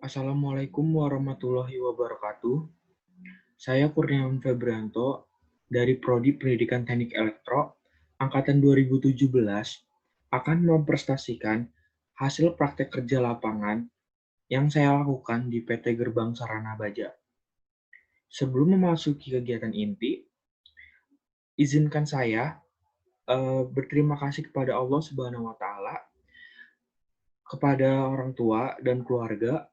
Assalamualaikum warahmatullahi wabarakatuh. Saya Kurniawan Febrianto dari Prodi Pendidikan Teknik Elektro angkatan 2017 akan mempresentasikan hasil praktek kerja lapangan yang saya lakukan di PT Gerbang Sarana Baja. Sebelum memasuki kegiatan inti, izinkan saya berterima kasih kepada Allah Subhanahu wa taala, kepada orang tua dan keluarga,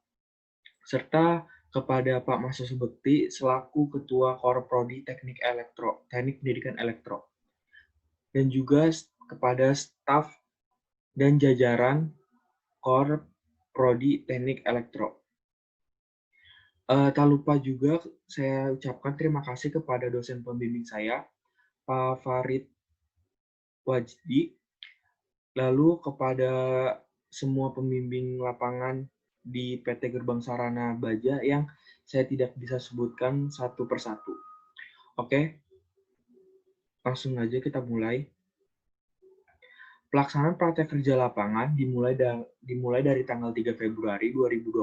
serta kepada Pak Mas Bekti selaku Ketua Korprodi Teknik Pendidikan Elektro, dan juga kepada staf dan jajaran Kor Prodi Teknik Elektro. Tak lupa juga saya ucapkan terima kasih kepada dosen pembimbing saya, Pak Farid Wajdi, lalu kepada semua pembimbing lapangan di PT Gerbang Sarana Baja yang saya tidak bisa sebutkan satu persatu. Oke, langsung aja kita mulai. Pelaksanaan praktek kerja lapangan dimulai dari tanggal 3 Februari 2020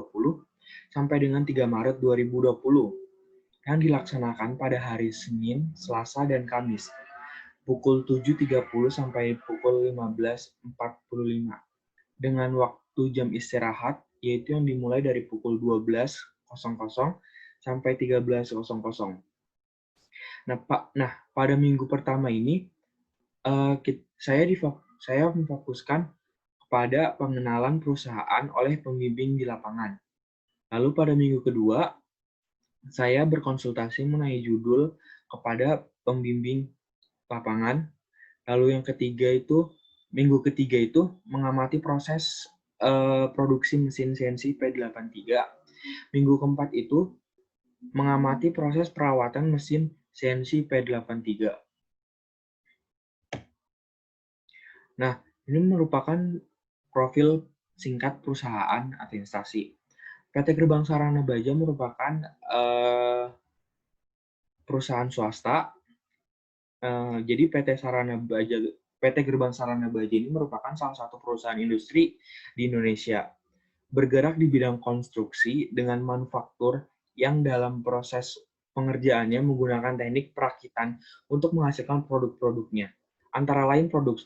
sampai dengan 3 Maret 2020 yang dilaksanakan pada hari Senin, Selasa, dan Kamis pukul 7.30 sampai pukul 15.45 dengan waktu jam istirahat yaitu yang dimulai dari pukul 12.00 sampai 13.00. Nah, pada minggu pertama ini saya memfokuskan kepada pengenalan perusahaan oleh pembimbing di lapangan. Lalu pada minggu kedua, saya berkonsultasi mengenai judul kepada pembimbing lapangan. Lalu minggu ketiga itu mengamati proses produksi mesin CNC P83. Minggu keempat itu mengamati proses perawatan mesin CNC P83. Nah, ini merupakan profil singkat perusahaan atau instansi. PT Gerbang Sarana Baja merupakan perusahaan swasta. Jadi PT Gerbang Sarana Baja ini merupakan salah satu perusahaan industri di Indonesia, bergerak di bidang konstruksi dengan manufaktur yang dalam proses pengerjaannya menggunakan teknik perakitan untuk menghasilkan produk-produknya. Antara lain produk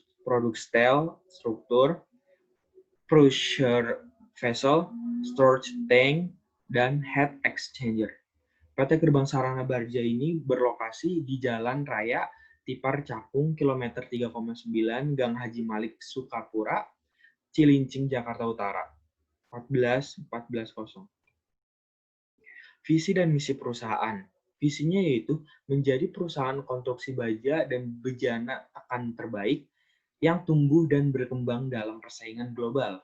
stel, struktur, pressure vessel, storage tank, dan heat exchanger. PT Gerbang Sarana Baja ini berlokasi di Jalan Raya Tipar Cakung, kilometer 3,9, Gang Haji Malik, Sukapura, Cilincing, Jakarta Utara, 14.14.0. Visi dan misi perusahaan. Visinya yaitu menjadi perusahaan konstruksi baja dan bejana tekan terbaik yang tumbuh dan berkembang dalam persaingan global.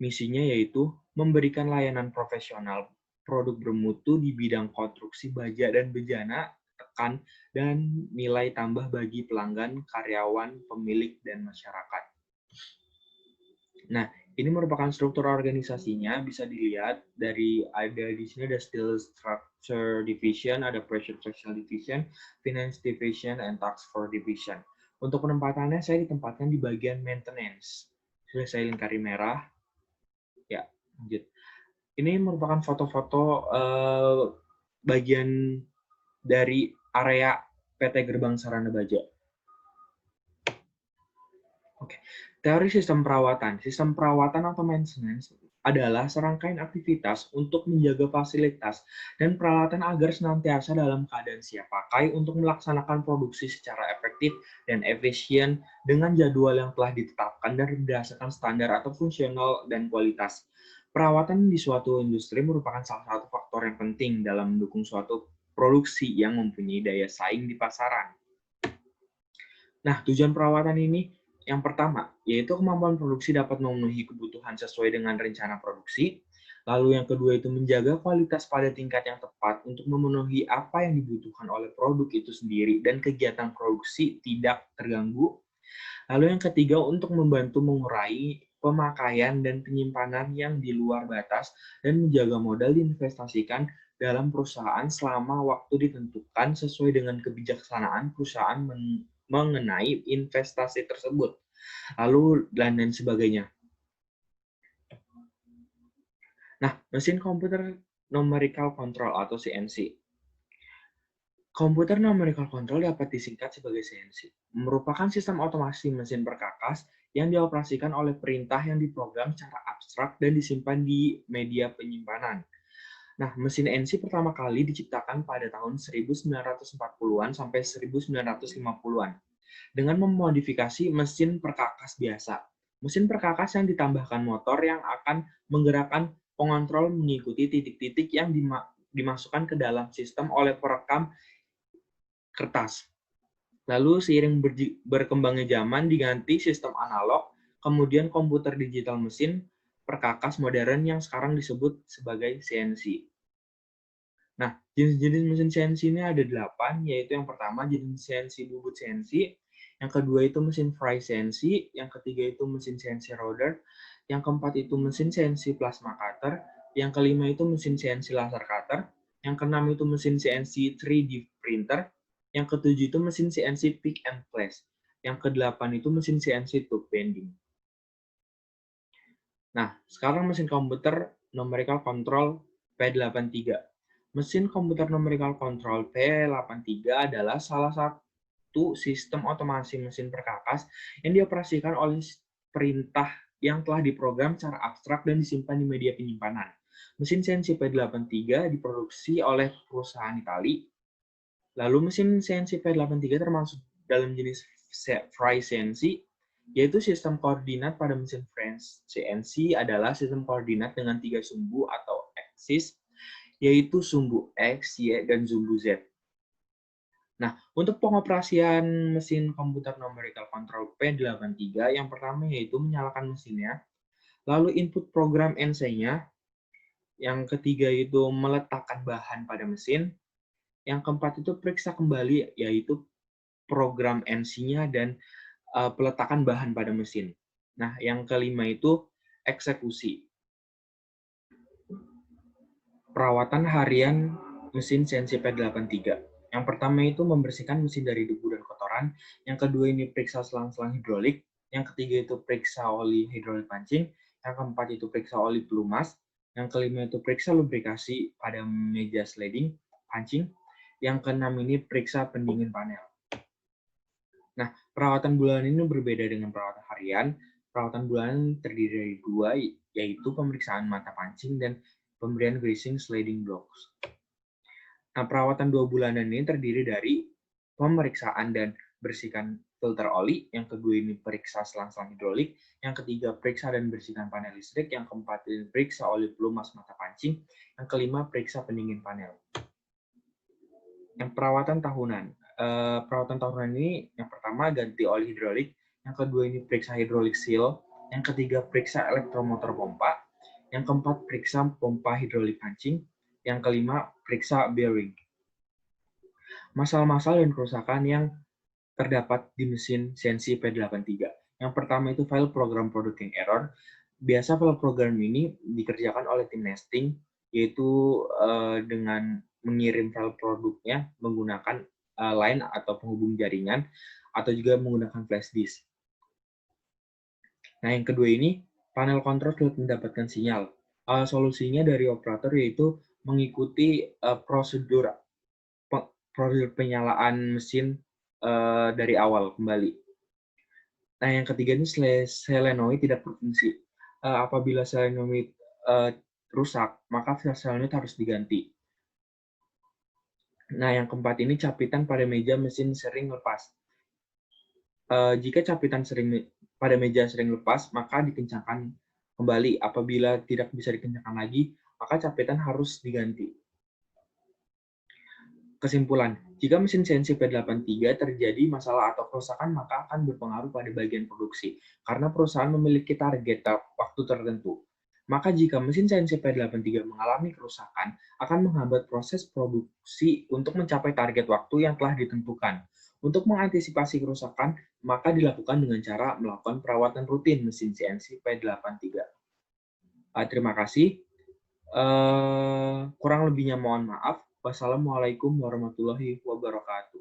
Misinya yaitu memberikan layanan profesional produk bermutu di bidang konstruksi baja dan bejana tekan dan nilai tambah bagi pelanggan, karyawan, pemilik, dan masyarakat. Nah, ini merupakan struktur organisasinya, bisa dilihat di sini ada Steel Structure Division, ada Pressure Structure Division, Finance Division, and Tax Force Division. Untuk penempatannya saya ditempatkan di bagian maintenance. Sudah saya lingkari merah. Ya, lanjut. Ini merupakan foto-foto bagian dari area PT Gerbang Sarana Baja. Oke. Teori sistem perawatan. Sistem perawatan atau maintenance adalah serangkaian aktivitas untuk menjaga fasilitas dan peralatan agar senantiasa dalam keadaan siap pakai untuk melaksanakan produksi secara efektif dan efisien dengan jadwal yang telah ditetapkan dan berdasarkan standar atau fungsional dan kualitas. Perawatan di suatu industri merupakan salah satu faktor yang penting dalam mendukung suatu produksi yang mempunyai daya saing di pasaran. Nah, tujuan perawatan ini yang pertama, yaitu kemampuan produksi dapat memenuhi kebutuhan sesuai dengan rencana produksi. Lalu yang kedua itu menjaga kualitas pada tingkat yang tepat untuk memenuhi apa yang dibutuhkan oleh produk itu sendiri dan kegiatan produksi tidak terganggu. Lalu yang ketiga untuk membantu mengurangi pemakaian dan penyimpanan yang di luar batas dan menjaga modal diinvestasikan dalam perusahaan selama waktu ditentukan sesuai dengan kebijaksanaan perusahaan mengenai investasi tersebut, lalu dan sebagainya. Nah, mesin komputer numerical control atau CNC. Komputer numerical control dapat disingkat sebagai CNC, merupakan sistem otomasi mesin perkakas yang dioperasikan oleh perintah yang diprogram secara abstrak dan disimpan di media penyimpanan. Nah, mesin NC pertama kali diciptakan pada tahun 1940-an sampai 1950-an dengan memodifikasi mesin perkakas biasa. Mesin perkakas yang ditambahkan motor yang akan menggerakkan pengontrol mengikuti titik-titik yang dimasukkan ke dalam sistem oleh perekam kertas. Lalu seiring berkembangnya zaman diganti sistem analog, kemudian komputer digital mesin perkakas modern yang sekarang disebut sebagai CNC. Nah, jenis-jenis mesin CNC ini ada 8, yaitu yang pertama jenis CNC bubut CNC, yang kedua itu mesin fry CNC, yang ketiga itu mesin CNC roller, yang keempat itu mesin CNC plasma cutter, yang kelima itu mesin CNC laser cutter, yang keenam itu mesin CNC 3D printer, yang ketujuh itu mesin CNC pick and place, yang kedelapan itu mesin CNC tube bending. Nah, sekarang mesin komputer numerical control P83. Mesin komputer numerical control P83 adalah salah satu sistem otomasi mesin perkakas yang dioperasikan oleh perintah yang telah diprogram secara abstrak dan disimpan di media penyimpanan. Mesin CNC P83 diproduksi oleh perusahaan Italia. Lalu mesin CNC P83 termasuk dalam jenis fry CNC, yaitu sistem koordinat pada mesin fry CNC adalah sistem koordinat dengan 3 sumbu atau axis, yaitu sumbu X, Y, dan sumbu Z. Nah, untuk pengoperasian mesin komputer numerical control P83, yang pertama yaitu menyalakan mesinnya, lalu input program NC-nya, yang ketiga itu meletakkan bahan pada mesin, yang keempat itu periksa kembali, yaitu program NC-nya dan peletakan bahan pada mesin. Nah, yang kelima itu eksekusi. Perawatan harian mesin CNC P83. Yang pertama itu membersihkan mesin dari debu dan kotoran. Yang kedua ini periksa selang-selang hidrolik. Yang ketiga itu periksa oli hidrolik pancing. Yang keempat itu periksa oli pelumas. Yang kelima itu periksa lubrikasi pada meja sliding pancing. Yang keenam ini periksa pendingin panel. Nah, perawatan bulanan ini berbeda dengan perawatan harian. Perawatan bulanan terdiri dari 2, yaitu pemeriksaan mata pancing dan pemberian greasing sliding blocks. Nah, perawatan 2 bulanan ini terdiri dari pemeriksaan dan bersihkan filter oli, yang kedua ini periksa selang-selang hidrolik, yang ketiga periksa dan bersihkan panel listrik, yang keempat ini periksa oli pelumas mata pancing, yang kelima periksa pendingin panel. Yang perawatan tahunan. Perawatan tahunan ini yang pertama ganti oli hidrolik, yang kedua ini periksa hidrolik seal, yang ketiga periksa elektromotor pompa, yang keempat periksa pompa hidrolik pancing, yang kelima periksa bearing. Masalah-masalah dan kerusakan yang terdapat di mesin CNC P83. Yang pertama itu file program producing error. Biasa file program ini dikerjakan oleh tim nesting, yaitu dengan mengirim file produknya menggunakan line atau penghubung jaringan, atau juga menggunakan flash disk. Nah, yang kedua ini, panel kontrol sudah mendapatkan sinyal. Solusinya dari operator yaitu mengikuti prosedur penyalaan mesin dari awal kembali. Nah, yang ketiga ini solenoid tidak berfungsi. Apabila solenoid rusak, maka solenoid harus diganti. Nah, yang keempat ini capitan pada meja mesin sering lepas. Jika capitan pada meja sering lepas, maka dikencangkan kembali. Apabila tidak bisa dikencangkan lagi, maka capitan harus diganti. Kesimpulan, jika mesin CNC P83 terjadi masalah atau kerusakan, maka akan berpengaruh pada bagian produksi, karena perusahaan memiliki target waktu tertentu. Maka jika mesin CNC P83 mengalami kerusakan, akan menghambat proses produksi untuk mencapai target waktu yang telah ditentukan. Untuk mengantisipasi kerusakan, maka dilakukan dengan cara melakukan perawatan rutin mesin CNC P83. Terima kasih. Kurang lebihnya mohon maaf. Wassalamualaikum warahmatullahi wabarakatuh.